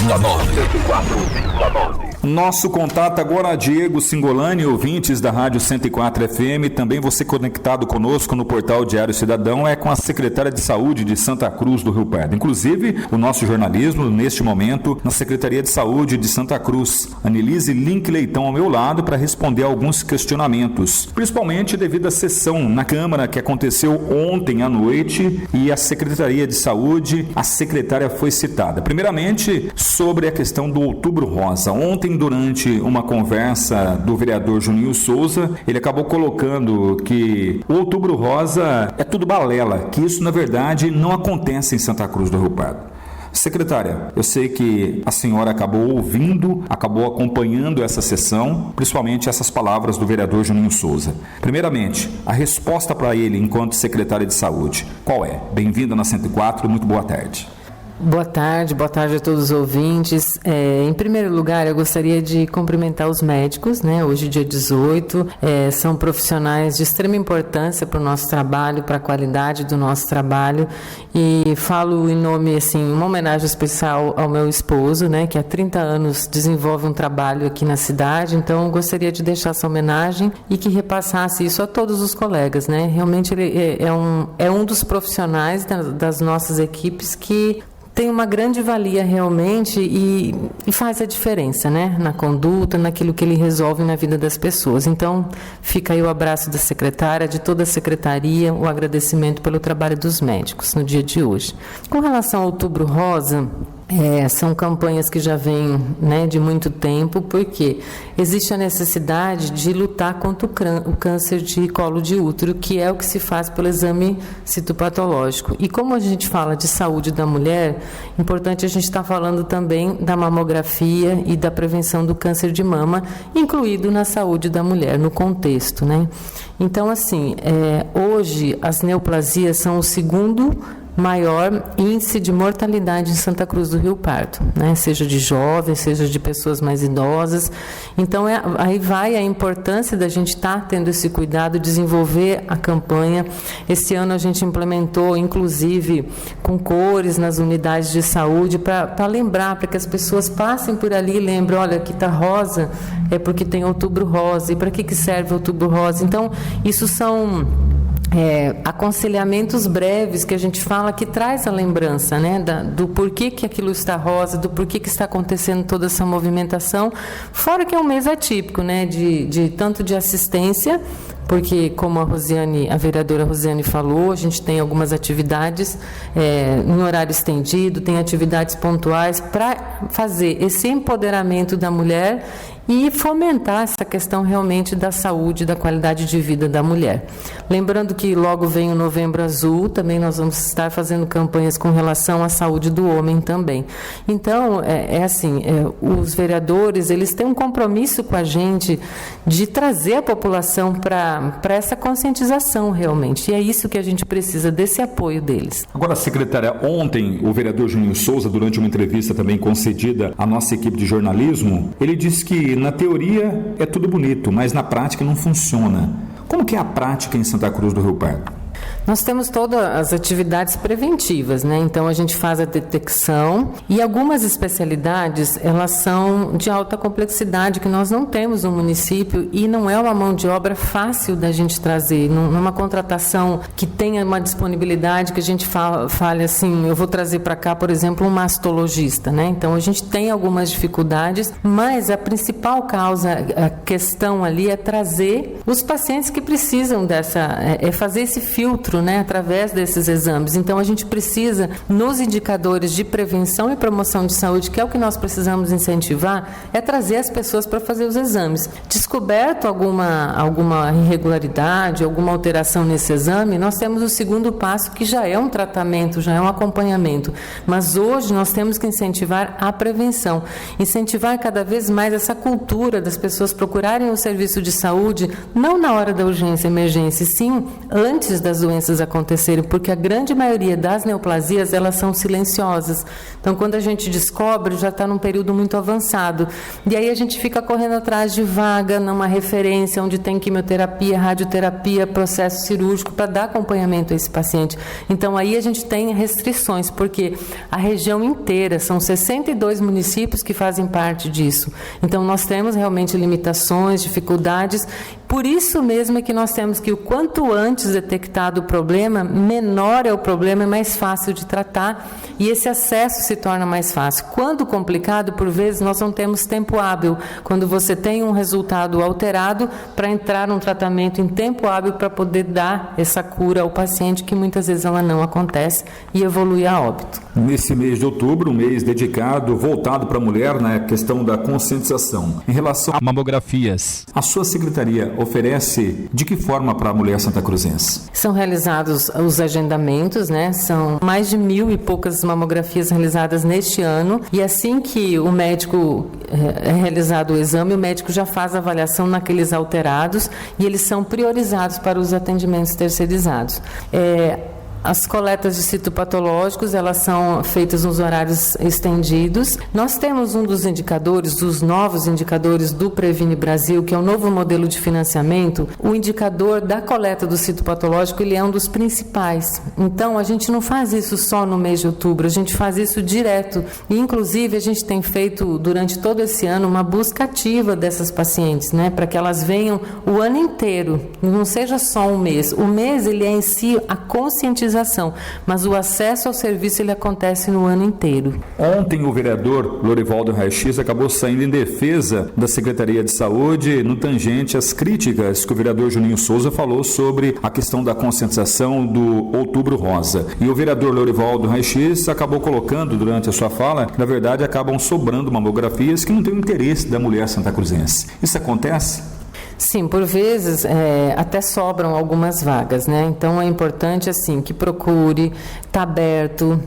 104,9. Nosso contato agora, Diego Singolani, ouvintes da Rádio 104 FM, também você conectado conosco no portal Diário Cidadão, é com a secretária de Saúde de Santa Cruz do Rio Pardo. Inclusive, o nosso jornalismo, neste momento, na Secretaria de Saúde de Santa Cruz. Anelise Link Leitão ao meu lado para responder a alguns questionamentos, principalmente devido à sessão na Câmara que aconteceu ontem à noite e a Secretaria de Saúde, a secretária foi citada. Primeiramente, sobre a questão do Outubro Rosa. Ontem, durante uma conversa do vereador Juninho Souza, ele acabou colocando que o Outubro Rosa é tudo balela, que isso na verdade não acontece em Santa Cruz do Rio Pardo. Secretária, eu sei que a senhora acabou ouvindo, acabou acompanhando essa sessão, principalmente essas palavras do vereador Juninho Souza. Primeiramente, a resposta para ele enquanto secretária de saúde, qual é? Bem-vinda na 104, muito boa tarde. Boa tarde a todos os ouvintes. Em primeiro lugar, eu gostaria de cumprimentar os médicos, né? Hoje, dia 18, são profissionais de extrema importância para o nosso trabalho, para a qualidade do nosso trabalho, e falo em nome, assim, uma homenagem especial ao meu esposo, né? Que há 30 anos desenvolve um trabalho aqui na cidade, então gostaria de deixar essa homenagem e que repassasse isso a todos os colegas, né? Realmente ele é um dos profissionais das nossas equipes que tem uma grande valia realmente e faz a diferença, né? Na conduta, naquilo que ele resolve na vida das pessoas. Então, fica aí o abraço da secretária, de toda a secretaria, o agradecimento pelo trabalho dos médicos no dia de hoje. Com relação ao Outubro Rosa, são campanhas que já vêm, né, de muito tempo, porque existe a necessidade de lutar contra o câncer de colo de útero, que é o que se faz pelo exame citopatológico. E como a gente fala de saúde da mulher, importante a gente estar falando também da mamografia e da prevenção do câncer de mama, incluído na saúde da mulher, no contexto, né? Então, assim, hoje as neoplasias são o segundo maior índice de mortalidade em Santa Cruz do Rio Pardo, né? Seja de jovens, seja de pessoas mais idosas. Então, aí vai a importância da gente estar tendo esse cuidado, desenvolver a campanha. Esse ano a gente implementou, inclusive, com cores nas unidades de saúde, para lembrar, para que as pessoas passem por ali e lembrem, olha, aqui está rosa, é porque tem Outubro Rosa. E para que serve Outubro Rosa? Então, isso são aconselhamentos breves que a gente fala que traz a lembrança, né, do porquê que aquilo está rosa, do porquê que está acontecendo toda essa movimentação, fora que é um mês atípico, né, de tanto de assistência, porque como a vereadora Rosiane falou, a gente tem algumas atividades em horário estendido, tem atividades pontuais para fazer esse empoderamento da mulher e fomentar essa questão realmente da saúde, da qualidade de vida da mulher. Lembrando que logo vem o Novembro Azul, também nós vamos estar fazendo campanhas com relação à saúde do homem também. Então, os vereadores, eles têm um compromisso com a gente de trazer a população para essa conscientização realmente, e é isso que a gente precisa, desse apoio deles. Agora, secretária, ontem o vereador Juninho Souza, durante uma entrevista também concedida à nossa equipe de jornalismo, ele disse que na teoria é tudo bonito, mas na prática não funciona. Como que é a prática em Santa Cruz do Rio Pardo? Nós temos todas as atividades preventivas, né? Então a gente faz a detecção e algumas especialidades, elas são de alta complexidade que nós não temos no município e não é uma mão de obra fácil da gente trazer, não é uma contratação que tenha uma disponibilidade que a gente fale assim, eu vou trazer para cá, por exemplo, um mastologista, né? Então a gente tem algumas dificuldades, mas a principal causa, a questão ali é trazer os pacientes que precisam fazer esse filtro, né, através desses exames. Então, a gente precisa, nos indicadores de prevenção e promoção de saúde, que é o que nós precisamos incentivar, é trazer as pessoas para fazer os exames. Descoberto alguma irregularidade, alguma alteração nesse exame, nós temos o segundo passo, que já é um tratamento, já é um acompanhamento. Mas hoje nós temos que incentivar a prevenção, incentivar cada vez mais essa cultura das pessoas procurarem o serviço de saúde, não na hora da urgência, emergência, sim antes das doenças doenças acontecerem, porque a grande maioria das neoplasias, elas são silenciosas. Então, quando a gente descobre, já está num período muito avançado. E aí a gente fica correndo atrás de vaga numa referência onde tem quimioterapia, radioterapia, processo cirúrgico para dar acompanhamento a esse paciente. Então, aí a gente tem restrições, porque a região inteira, são 62 municípios que fazem parte disso. Então, nós temos realmente limitações, dificuldades. Por isso mesmo é que nós temos que, o quanto antes detectado o problema, menor é o problema, é mais fácil de tratar e esse acesso se torna mais fácil. Quando complicado, por vezes, nós não temos tempo hábil. Quando você tem um resultado alterado, para entrar num tratamento em tempo hábil para poder dar essa cura ao paciente, que muitas vezes ela não acontece e evolui a óbito. Nesse mês de outubro, um mês dedicado, voltado para a mulher, na questão da conscientização. Em relação a mamografias, a sua secretaria oferece de que forma para a mulher santacruzense? São realizados os agendamentos, né? São mais de 1.000 e poucas mamografias realizadas neste ano, e assim que o médico é realizado o exame, o médico já faz a avaliação naqueles alterados e eles são priorizados para os atendimentos terceirizados. As coletas de citopatológicos, elas são feitas nos horários estendidos. Nós temos um dos indicadores, dos novos indicadores do Previne Brasil, que é o novo modelo de financiamento. O indicador da coleta do citopatológico, ele é um dos principais. Então, a gente não faz isso só no mês de outubro, a gente faz isso direto. E, inclusive, a gente tem feito, durante todo esse ano, uma busca ativa dessas pacientes, né, para que elas venham o ano inteiro, não seja só um mês. O mês, ele é em si a conscientização, mas o acesso ao serviço ele acontece no ano inteiro. Ontem o vereador Lorivaldo Raix acabou saindo em defesa da Secretaria de Saúde no tangente às críticas que o vereador Juninho Souza falou sobre a questão da conscientização do Outubro Rosa. E o vereador Lorivaldo Raix acabou colocando durante a sua fala que, na verdade, acabam sobrando mamografias que não têm o interesse da mulher santacruzense. Isso acontece? Sim, por vezes até sobram algumas vagas, né? Então é importante assim que procure, está aberto.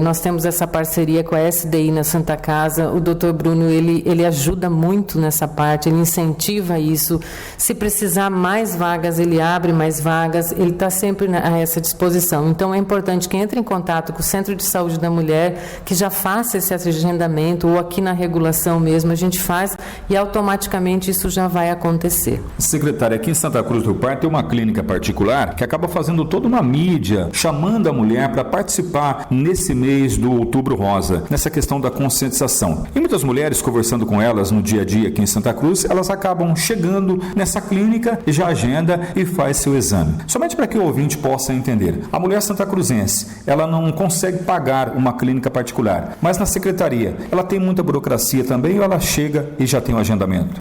Nós temos essa parceria com a SDI na Santa Casa. O Dr. Bruno ele ajuda muito nessa parte, ele incentiva isso. Se precisar mais vagas, ele abre mais vagas. Ele está sempre a essa disposição. Então é importante que entre em contato com o Centro de Saúde da Mulher, que já faça esse agendamento, ou aqui na regulação mesmo a gente faz e automaticamente isso já vai acontecer. Secretária, aqui em Santa Cruz do Parque tem uma clínica particular que acaba fazendo toda uma mídia, chamando a mulher para participar nesse mês do Outubro Rosa, nessa questão da conscientização. E muitas mulheres, conversando com elas no dia a dia aqui em Santa Cruz, elas acabam chegando nessa clínica e já agenda e faz seu exame. Somente para que o ouvinte possa entender. A mulher santacruzense, ela não consegue pagar uma clínica particular, mas na secretaria, ela tem muita burocracia também ou ela chega e já tem o agendamento?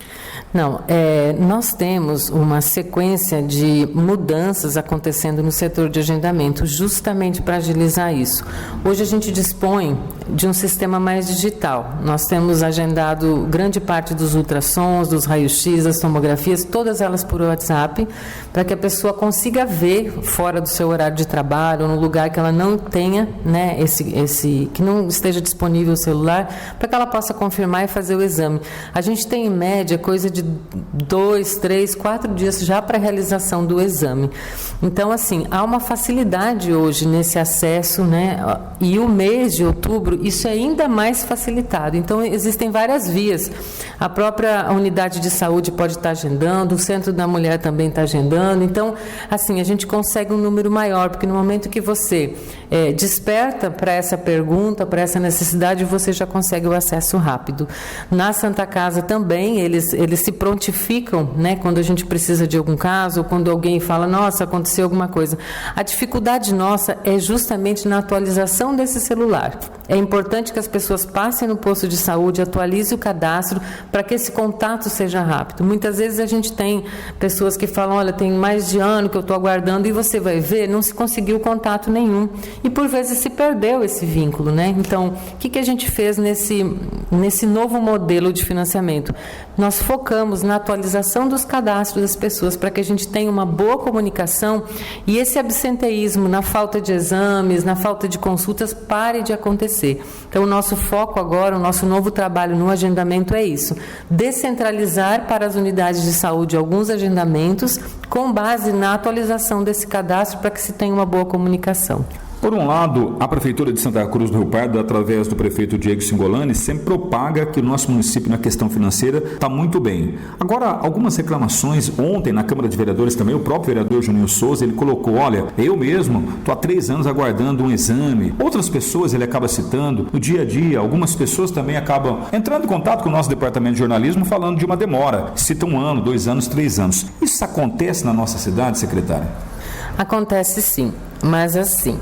Não, nós temos uma sequência de mudanças acontecendo no setor de agendamento, justamente para agilizar isso. Hoje a gente dispõe de um sistema mais digital. Nós temos agendado grande parte dos ultrassons, dos raios-x, das tomografias, todas elas por WhatsApp, para que a pessoa consiga ver fora do seu horário de trabalho, ou no lugar que ela não tenha, né, que não esteja disponível o celular, para que ela possa confirmar e fazer o exame. A gente tem, em média, coisa de 2, 3, 4 dias já para a realização do exame. Então, assim, há uma facilidade hoje nesse acesso, né? E o mês de outubro, isso é ainda mais facilitado. Então, existem várias vias. A própria unidade de saúde pode estar agendando, o Centro da Mulher também está agendando. Então, assim, a gente consegue um número maior, porque no momento que você desperta para essa pergunta, para essa necessidade, você já consegue o acesso rápido. Na Santa Casa também, eles se prontificam, né, quando a gente precisa de algum caso, ou quando alguém fala, nossa, aconteceu alguma coisa. A dificuldade nossa é justamente na atualização desse celular. É importante que as pessoas passem no posto de saúde, atualizem o cadastro, para que esse contato seja rápido. Muitas vezes a gente tem pessoas que falam, olha, tem mais de ano que eu estou aguardando, e você vai ver, não se conseguiu contato nenhum. E por vezes se perdeu esse vínculo, né? Então, o que a gente fez nesse novo modelo de financiamento? Nós focamos focamos na atualização dos cadastros das pessoas para que a gente tenha uma boa comunicação e esse absenteísmo na falta de exames, na falta de consultas, pare de acontecer. Então, o nosso foco agora, o nosso novo trabalho no agendamento é isso: descentralizar para as unidades de saúde alguns agendamentos com base na atualização desse cadastro para que se tenha uma boa comunicação. Por um lado, a Prefeitura de Santa Cruz do Rio Pardo, através do prefeito Diego Cingolani, sempre propaga que o nosso município na questão financeira está muito bem. Agora, algumas reclamações, ontem na Câmara de Vereadores também, o próprio vereador Juninho Souza, ele colocou, olha, eu mesmo estou há 3 anos aguardando um exame. Outras pessoas ele acaba citando no dia a dia, algumas pessoas também acabam entrando em contato com o nosso departamento de jornalismo falando de uma demora. Cita 1 ano, 2 anos, 3 anos. Isso acontece na nossa cidade, secretária? Acontece sim, mas assim...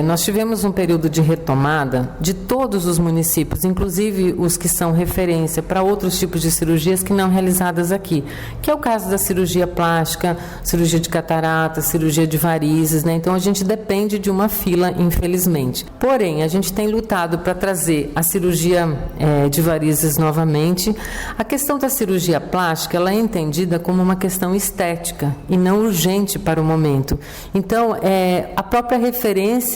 nós tivemos um período de retomada de todos os municípios, inclusive os que são referência para outros tipos de cirurgias que não realizadas aqui, que é o caso da cirurgia plástica, cirurgia de catarata, cirurgia de varizes, né? Então a gente depende de uma fila, infelizmente. Porém, a gente tem lutado para trazer a cirurgia de varizes novamente. A questão da cirurgia plástica, ela é entendida como uma questão estética e não urgente para o momento. Então, a própria referência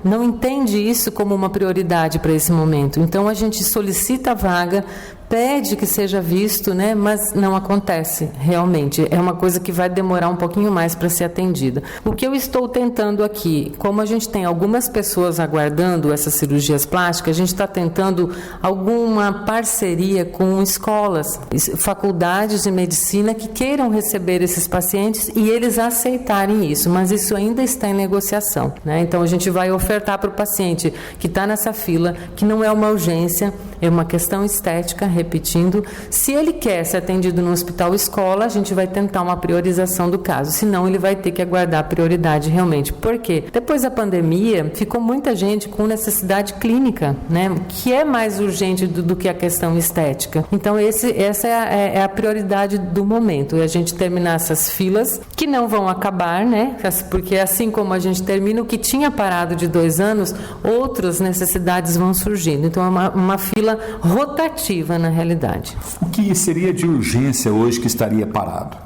não entende isso como uma prioridade para esse momento. Então, a gente solicita a vaga, pede que seja visto, né? Mas não acontece realmente. É uma coisa que vai demorar um pouquinho mais para ser atendida. O que eu estou tentando aqui, como a gente tem algumas pessoas aguardando essas cirurgias plásticas, a gente está tentando alguma parceria com escolas, faculdades de medicina que queiram receber esses pacientes e eles aceitarem isso, mas isso ainda está em negociação, né? Então a gente vai ofertar para o paciente que está nessa fila, que não é uma urgência, é uma questão estética, repetindo. Se ele quer ser atendido no hospital escola, a gente vai tentar uma priorização do caso, senão ele vai ter que aguardar a prioridade realmente. Por quê? Depois da pandemia, ficou muita gente com necessidade clínica, né? Que é mais urgente do que a questão estética. Então essa é a prioridade do momento, é a gente terminar essas filas, que não vão acabar, né? Porque assim como a gente termina o que tinha parado de 2 anos, outras necessidades vão surgindo. Então é uma fila rotativa na realidade. O que seria de urgência hoje que estaria parado?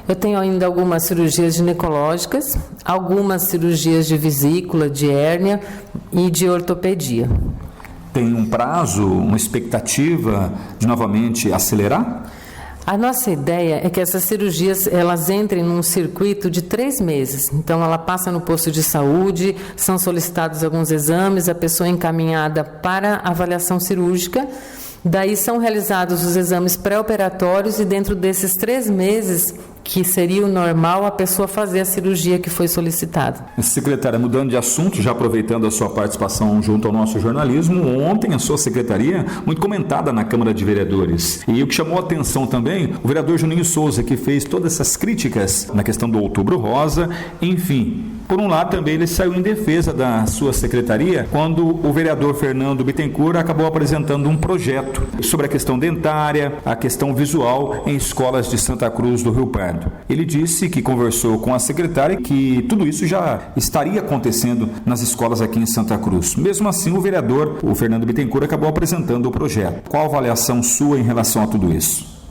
Eu tenho ainda algumas cirurgias ginecológicas, algumas cirurgias de vesícula, de hérnia e de ortopedia. Tem um prazo, uma expectativa de novamente acelerar? A nossa ideia é que essas cirurgias elas entrem num circuito de 3 meses. Então, ela passa no posto de saúde, são solicitados alguns exames, a pessoa é encaminhada para avaliação cirúrgica. Daí são realizados os exames pré-operatórios e dentro desses 3 meses, que seria o normal, a pessoa fazer a cirurgia que foi solicitada. Secretária, mudando de assunto, já aproveitando a sua participação junto ao nosso jornalismo, ontem a sua secretaria, muito comentada na Câmara de Vereadores. E o que chamou a atenção também, o vereador Juninho Souza, que fez todas essas críticas na questão do Outubro Rosa, enfim. Por um lado, também ele saiu em defesa da sua secretaria, quando o vereador Fernando Bittencourt acabou apresentando um projeto sobre a questão dentária, a questão visual em escolas de Santa Cruz do Rio Pardo. Ele disse que conversou com a secretária que tudo isso já estaria acontecendo nas escolas aqui em Santa Cruz. Mesmo assim, o vereador, o Fernando Bittencourt, acabou apresentando o projeto. Qual a avaliação sua em relação a tudo isso?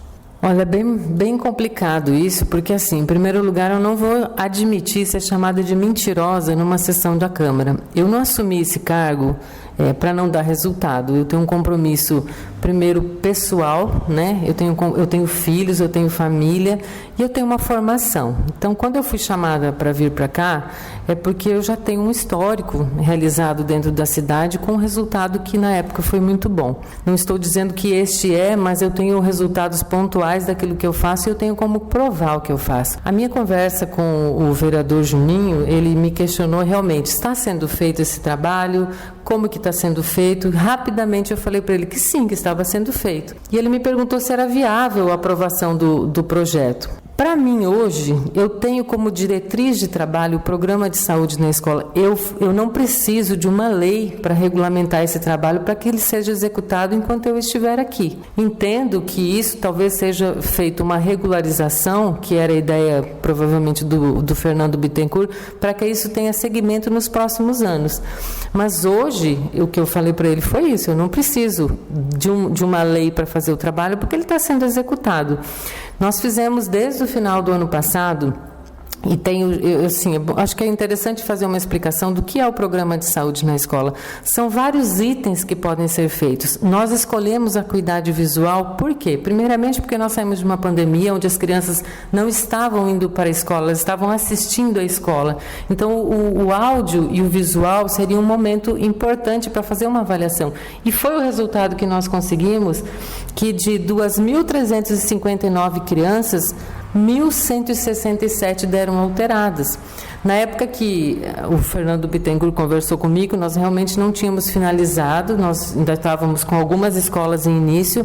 Olha, bem complicado isso, porque assim, em primeiro lugar, eu não vou admitir ser chamada de mentirosa numa sessão da Câmara. Eu não assumi esse cargo para não dar resultado. Eu tenho um compromisso, primeiro, pessoal, né? Eu tenho filhos, eu tenho família e eu tenho uma formação. Então, quando eu fui chamada para vir para cá, é porque eu já tenho um histórico realizado dentro da cidade com um resultado que, na época, foi muito bom. Não estou dizendo que mas eu tenho resultados pontuais daquilo que eu faço e eu tenho como provar o que eu faço. A minha conversa com o vereador Juninho, ele me questionou realmente, está sendo feito esse trabalho? Como que está sendo feito? Rapidamente eu falei para ele que sim, que estava sendo feito. E ele me perguntou se era viável a aprovação do projeto. Para mim, hoje, eu tenho como diretriz de trabalho o programa de saúde na escola. Eu não preciso de uma lei para regulamentar esse trabalho para que ele seja executado enquanto eu estiver aqui. Entendo que isso talvez seja feito uma regularização, que era a ideia provavelmente do Fernando Bittencourt, para que isso tenha seguimento nos próximos anos. Mas hoje, o que eu falei para ele foi isso, eu não preciso de uma lei para fazer o trabalho, porque ele está sendo executado. Nós fizemos desde o final do ano passado, e acho que é interessante fazer uma explicação do que é o programa de saúde na escola. São vários itens que podem ser feitos. Nós escolhemos a acuidade visual, por quê? Primeiramente porque nós saímos de uma pandemia onde as crianças não estavam indo para a escola, elas estavam assistindo à escola. Então, o áudio e o visual seria um momento importante para fazer uma avaliação. E foi o resultado que nós conseguimos, que de 2.359 crianças, 1.167 deram alteradas. Na época que o Fernando Bittencourt conversou comigo, nós realmente não tínhamos finalizado, nós ainda estávamos com algumas escolas em início,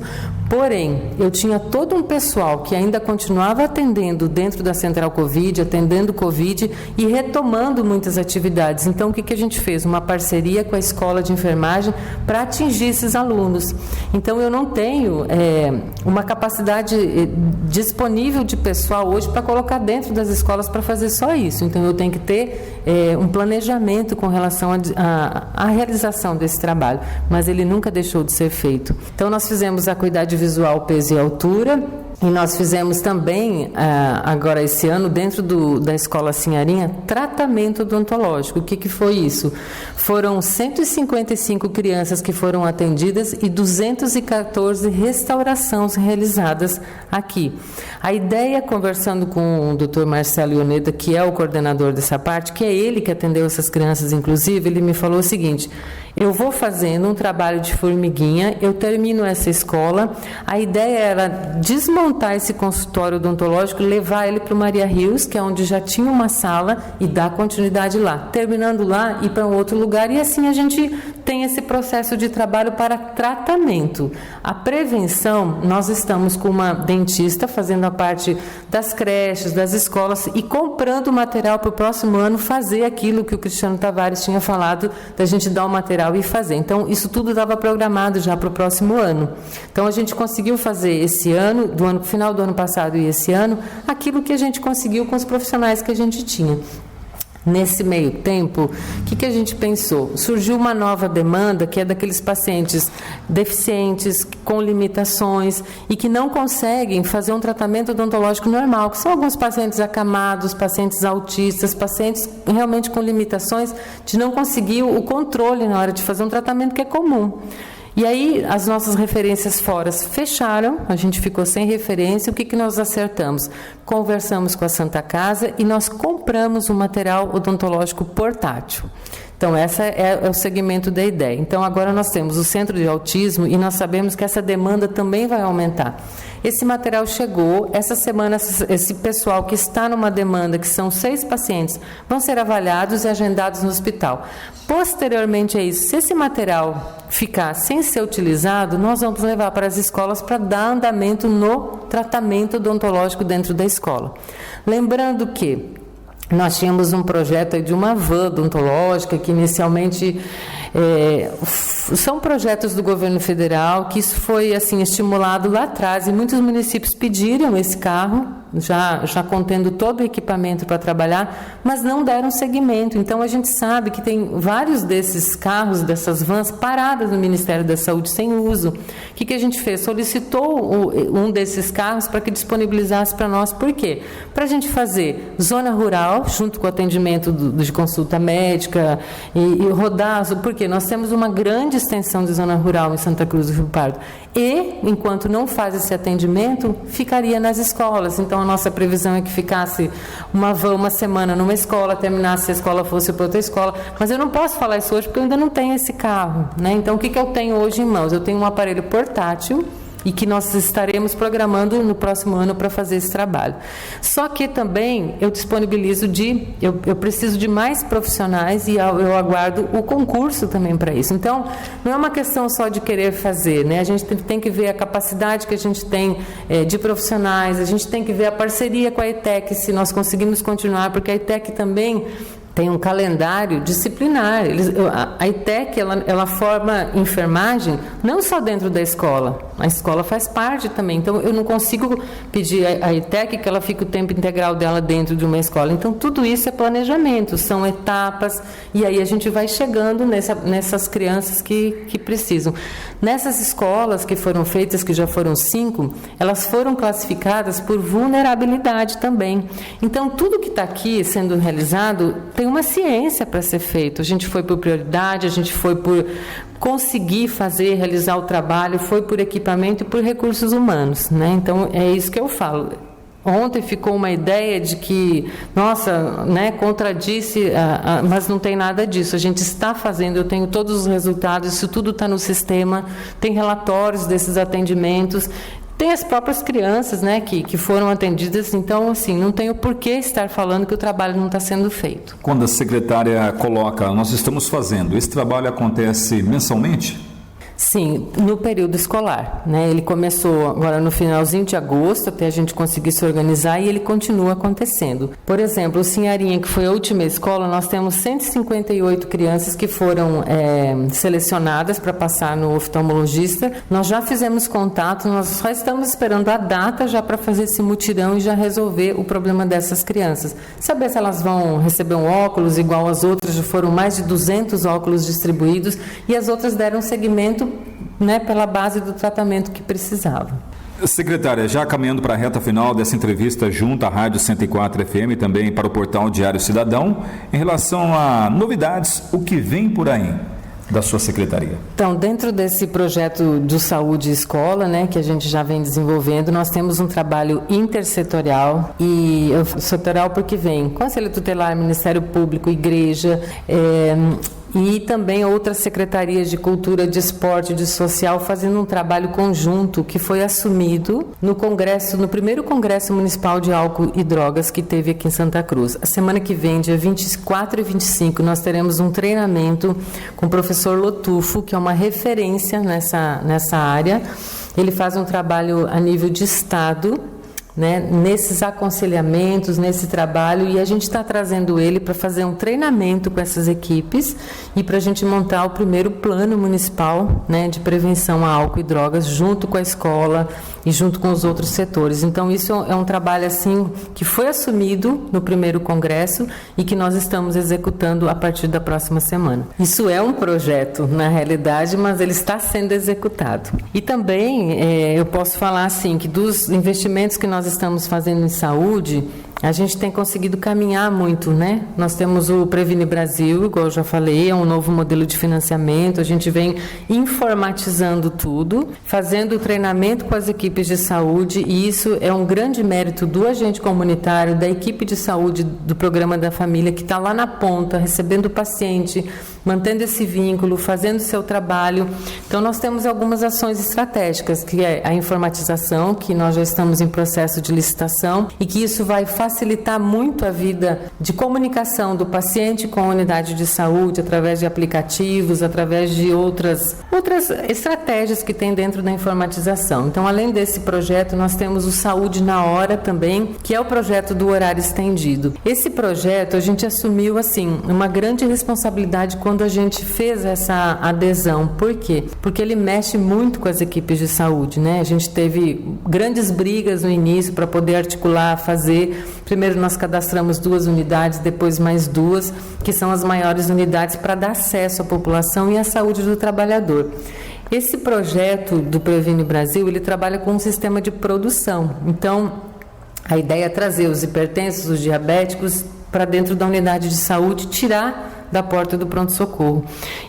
porém, eu tinha todo um pessoal que ainda continuava atendendo dentro da Central Covid, atendendo Covid e retomando muitas atividades. Então, o que a gente fez? Uma parceria com a Escola de Enfermagem para atingir esses alunos. Então, eu não tenho uma capacidade disponível de pessoal hoje para colocar dentro das escolas para fazer só isso. Então, eu tenho que ter um planejamento com relação à realização desse trabalho, mas ele nunca deixou de ser feito. Então, nós fizemos a acuidade visual, peso e altura, e nós fizemos também, agora esse ano, dentro da Escola Sinharinha, tratamento odontológico. O que foi isso? Foram 155 crianças que foram atendidas e 214 restaurações realizadas aqui. A ideia, conversando com o Dr. Marcelo Ioneda, que é o coordenador dessa parte, que é ele que atendeu essas crianças, inclusive, ele me falou o seguinte: eu vou fazendo um trabalho de formiguinha, eu termino essa escola, a ideia era desmontar esse consultório odontológico, levar ele para o Maria Rios, que é onde já tinha uma sala, e dar continuidade lá. Terminando lá, ir para um outro lugar, e assim a gente tem esse processo de trabalho para tratamento. A prevenção, nós estamos com uma dentista fazendo a parte das creches, das escolas, e comprando material para o próximo ano fazer aquilo que o Cristiano Tavares tinha falado, da gente dar o material e fazer. Então, isso tudo estava programado já para o próximo ano. Então, a gente conseguiu fazer esse ano, final do ano passado e esse ano, aquilo que a gente conseguiu com os profissionais que a gente tinha. Nesse meio tempo, o que a gente pensou? Surgiu uma nova demanda, que é daqueles pacientes deficientes, com limitações e que não conseguem fazer um tratamento odontológico normal, que são alguns pacientes acamados, pacientes autistas, pacientes realmente com limitações de não conseguir o controle na hora de fazer um tratamento que é comum. E aí, as nossas referências fora fecharam, a gente ficou sem referência. O que nós acertamos? Conversamos com a Santa Casa e nós compramos um material odontológico portátil. Então, esse é o segmento da ideia. Então, agora nós temos o centro de autismo e nós sabemos que essa demanda também vai aumentar. Esse material chegou, essa semana esse pessoal que está numa demanda, que são 6 pacientes, vão ser avaliados e agendados no hospital. Posteriormente a isso, se esse material ficar sem ser utilizado, nós vamos levar para as escolas para dar andamento no tratamento odontológico dentro da escola. Lembrando que nós tínhamos um projeto de uma van odontológica que inicialmente são projetos do governo federal, que isso foi assim estimulado lá atrás e muitos municípios pediram esse carro, já contendo todo o equipamento para trabalhar, mas não deram seguimento. Então a gente sabe que tem vários desses carros, dessas vans paradas no Ministério da Saúde sem uso. O que a gente fez? Solicitou um desses carros para que disponibilizasse para nós. Por quê? Para a gente fazer zona rural, junto com o atendimento de consulta médica e rodar, porque nós temos uma grande extensão de zona rural em Santa Cruz do Rio Pardo. E, enquanto não faz esse atendimento, ficaria nas escolas. Então, a nossa previsão é que ficasse uma semana numa escola, terminasse, se a escola fosse para outra escola. Mas eu não posso falar isso hoje porque eu ainda não tenho esse carro, né? Então, o que eu tenho hoje em mãos? Eu tenho um aparelho portátil, e que nós estaremos programando no próximo ano para fazer esse trabalho. Só que também eu disponibilizo eu preciso de mais profissionais e eu aguardo o concurso também para isso. Então, não é uma questão só de querer fazer, né? A gente tem que ver a capacidade que a gente tem de profissionais, a gente tem que ver a parceria com a ETEC, se nós conseguimos continuar, porque a ETEC também tem um calendário disciplinar. A ETEC, ela forma enfermagem não só dentro da escola, a escola faz parte também. Então, eu não consigo pedir à ETEC que ela fique o tempo integral dela dentro de uma escola. Então, tudo isso é planejamento, são etapas, e aí a gente vai chegando nessas crianças que precisam. Nessas escolas que foram feitas, que já foram 5, elas foram classificadas por vulnerabilidade também. Então, tudo que está aqui sendo realizado tem uma ciência para ser feito. A gente foi por prioridade, a gente foi por conseguir realizar o trabalho, foi por equipamento e por recursos humanos, né? Então, é isso que eu falo. Ontem ficou uma ideia de que, nossa, né, contradisse, mas não tem nada disso. A gente está fazendo, eu tenho todos os resultados, isso tudo está no sistema, tem relatórios desses atendimentos. Tem as próprias crianças, né, que foram atendidas, então, assim, não tenho por que estar falando que o trabalho não está sendo feito. Quando a secretária coloca, nós estamos fazendo, esse trabalho acontece mensalmente? Sim, no período escolar, né? Ele começou agora no finalzinho de agosto, até a gente conseguir se organizar, e ele continua acontecendo. Por exemplo, o Sinharinha, que foi a última escola, nós temos 158 crianças que foram selecionadas para passar no oftalmologista. Nós já fizemos contato, nós só estamos esperando a data já para fazer esse mutirão e já resolver o problema dessas crianças. Saber se elas vão receber um óculos igual as outras, já foram mais de 200 óculos distribuídos, e as outras deram seguimento, né, pela base do tratamento que precisava. Secretária, já caminhando para a reta final dessa entrevista junto à Rádio 104 FM e também para o portal Diário Cidadão, em relação a novidades, o que vem por aí da sua secretaria? Então, dentro desse projeto do Saúde Escola, né, que a gente já vem desenvolvendo, nós temos um trabalho intersetorial, e setorial porque vem Conselho Tutelar, Ministério Público, Igreja, e também outras secretarias de cultura, de esporte, de social, fazendo um trabalho conjunto que foi assumido no Congresso, no primeiro Congresso Municipal de Álcool e Drogas que teve aqui em Santa Cruz. A semana que vem, dia 24 e 25, nós teremos um treinamento com o professor Lotufo, que é uma referência nessa área. Ele faz um trabalho a nível de estado, né, nesses aconselhamentos, nesse trabalho, e a gente está trazendo ele para fazer um treinamento com essas equipes e para a gente montar o primeiro plano municipal, né, de prevenção a álcool e drogas junto com a escola e junto com os outros setores. Então, isso é um trabalho assim que foi assumido no primeiro congresso e que nós estamos executando a partir da próxima semana. Isso é um projeto, na realidade, mas ele está sendo executado. E também eu posso falar assim que dos investimentos que nós estamos fazendo em saúde, a gente tem conseguido caminhar muito, né? Nós temos o Previne Brasil, igual eu já falei, é um novo modelo de financiamento, a gente vem informatizando tudo, fazendo o treinamento com as equipes de saúde, e isso é um grande mérito do agente comunitário, da equipe de saúde do Programa da Família, que está lá na ponta, recebendo o paciente, mantendo esse vínculo, fazendo o seu trabalho. Então, nós temos algumas ações estratégicas, que é a informatização, que nós já estamos em processo de licitação, e que isso vai facilitar muito a vida de comunicação do paciente com a unidade de saúde, através de aplicativos, através de outras estratégias que tem dentro da informatização. Então, além desse projeto, nós temos o Saúde na Hora também, que é o projeto do horário estendido. Esse projeto, a gente assumiu, assim, uma grande responsabilidade quando a gente fez essa adesão. Por quê? Porque ele mexe muito com as equipes de saúde, né? A gente teve grandes brigas no início para poder articular, fazer. Primeiro nós cadastramos 2 unidades, depois mais 2, que são as maiores unidades para dar acesso à população e à saúde do trabalhador. Esse projeto do Previne Brasil, ele trabalha com um sistema de produção. Então, a ideia é trazer os hipertensos, os diabéticos, para dentro da unidade de saúde, tirar da porta do pronto-socorro.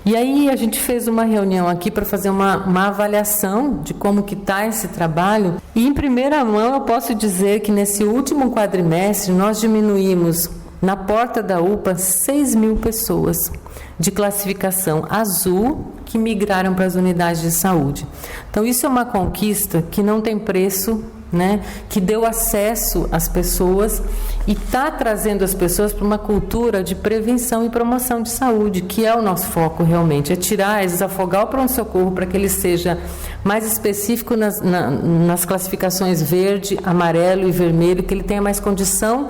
E aí a gente fez uma reunião aqui para fazer uma avaliação de como que está esse trabalho. E em primeira mão eu posso dizer que nesse último quadrimestre nós diminuímos na porta da UPA 6.000 pessoas de classificação azul que migraram para as unidades de saúde. Então, isso é uma conquista que não tem preço, né, que deu acesso às pessoas e está trazendo as pessoas para uma cultura de prevenção e promoção de saúde, que é o nosso foco realmente, é desafogar o pronto-socorro para que ele seja mais específico nas classificações verde, amarelo e vermelho, que ele tenha mais condição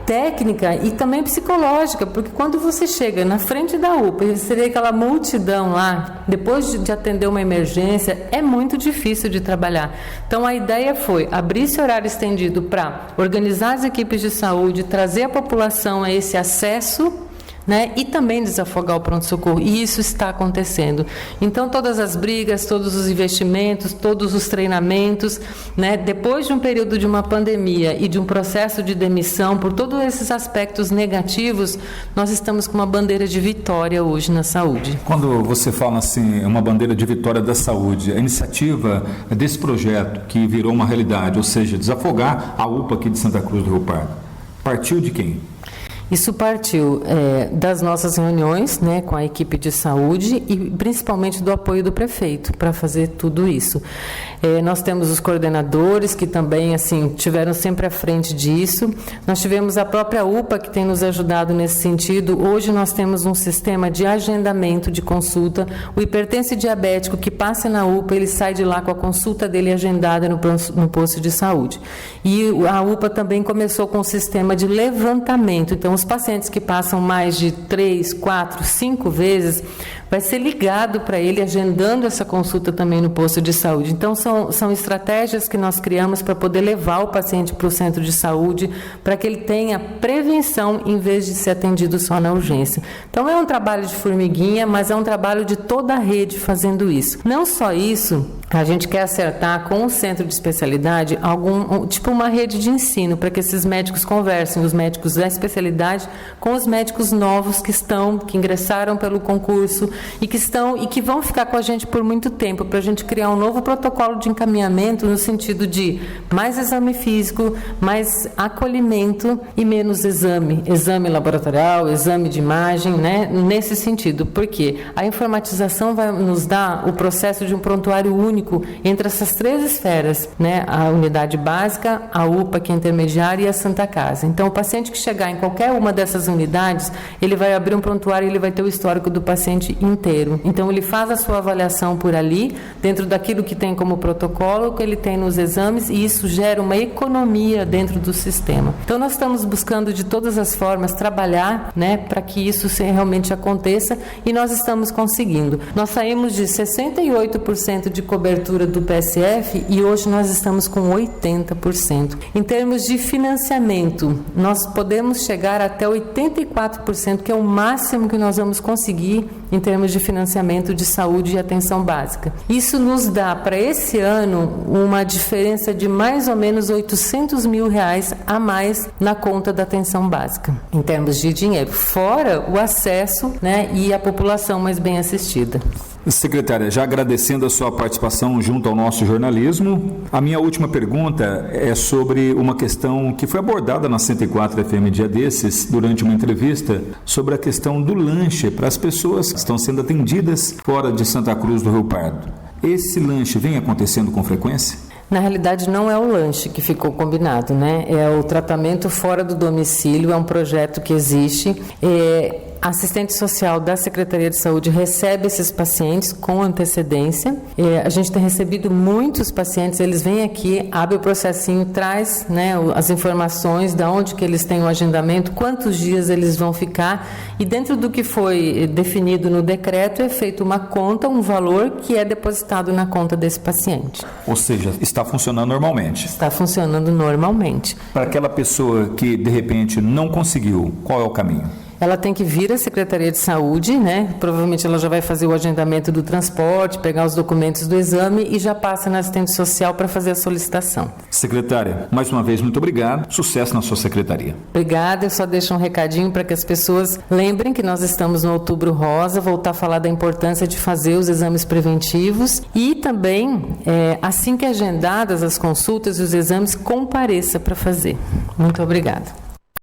técnica e também psicológica, porque quando você chega na frente da UPA e você vê aquela multidão lá, depois de atender uma emergência, é muito difícil de trabalhar. Então a ideia foi abrir esse horário estendido para organizar as equipes de saúde, trazer a população a esse acesso, né, e também desafogar o pronto-socorro, e isso está acontecendo. Então todas as brigas, todos os investimentos, todos os treinamentos, né, depois de um período de uma pandemia e de um processo de demissão, por todos esses aspectos negativos, nós estamos com uma bandeira de vitória hoje na saúde. Quando você fala assim, uma bandeira de vitória da saúde, a iniciativa desse projeto que virou uma realidade, ou seja, desafogar a UPA aqui de Santa Cruz do Rio Pardo, partiu de quem? Isso partiu das nossas reuniões, né, com a equipe de saúde e principalmente do apoio do prefeito para fazer tudo isso. Nós temos os coordenadores que também tiveram sempre à frente disso. Nós tivemos a própria UPA que tem nos ajudado nesse sentido. Hoje nós temos um sistema de agendamento de consulta. O hipertenso diabético que passa na UPA, ele sai de lá com a consulta dele agendada no posto de saúde. E a UPA também começou com um sistema de levantamento. Então, os pacientes que passam mais de 3, 4, 5 vezes, vai ser ligado para ele, agendando essa consulta também no posto de saúde. Então, são estratégias que nós criamos para poder levar o paciente para o centro de saúde, para que ele tenha prevenção em vez de ser atendido só na urgência. Então, é um trabalho de formiguinha, mas é um trabalho de toda a rede fazendo isso. Não só isso, a gente quer acertar com o centro de especialidade tipo uma rede de ensino, para que esses médicos conversem, os médicos da especialidade, com os médicos novos que ingressaram pelo concurso e que vão ficar com a gente por muito tempo, para a gente criar um novo protocolo de encaminhamento no sentido de mais exame físico, mais acolhimento e menos exame laboratorial, exame de imagem, né? Nesse sentido, porque a informatização vai nos dar o processo de um prontuário único entre essas 3 esferas, né? A unidade básica, a UPA, que é intermediária, e a Santa Casa. Então, o paciente que chegar em qualquer uma dessas unidades, ele vai abrir um prontuário e ele vai ter o histórico do paciente inteiro. Então, ele faz a sua avaliação por ali, dentro daquilo que tem como protocolo, que ele tem nos exames, e isso gera uma economia dentro do sistema. Então, nós estamos buscando de todas as formas trabalhar, né, para que isso realmente aconteça, e nós estamos conseguindo. Nós saímos de 68% de cobertura do PSF e hoje nós estamos com 80%. Em termos de financiamento, nós podemos chegar até 84%, que é o máximo que nós vamos conseguir em termos de financiamento de saúde e atenção básica. Isso nos dá, para esse ano, uma diferença de mais ou menos R$800 mil a mais na conta da atenção básica, em termos de dinheiro, fora o acesso, né, e a população mais bem assistida. Secretária, já agradecendo a sua participação junto ao nosso jornalismo, a minha última pergunta é sobre uma questão que foi abordada na 104 FM dia desses, durante uma entrevista, sobre a questão do lanche para as pessoas que estão sendo atendidas fora de Santa Cruz do Rio Pardo. Esse lanche vem acontecendo com frequência? Na realidade, não é o lanche que ficou combinado, né? É o tratamento fora do domicílio, é um projeto que existe. A assistente social da Secretaria de Saúde recebe esses pacientes com antecedência. A gente tem recebido muitos pacientes, eles vêm aqui, abre o processinho, traz, né, as informações, de onde que eles têm o agendamento, quantos dias eles vão ficar, e dentro do que foi definido no decreto é feito uma conta, um valor que é depositado na conta desse paciente. Ou seja, está funcionando normalmente? Está funcionando normalmente. Para aquela pessoa que de repente não conseguiu, qual é o caminho? Ela tem que vir à Secretaria de Saúde, né? Provavelmente ela já vai fazer o agendamento do transporte, pegar os documentos do exame e já passa na assistente social para fazer a solicitação. Secretária, mais uma vez, muito obrigado. Sucesso na sua secretaria. Obrigada. Eu só deixo um recadinho para que as pessoas lembrem que nós estamos no Outubro Rosa, voltar a falar da importância de fazer os exames preventivos e também, assim que agendadas as consultas e os exames, compareça para fazer. Muito obrigada.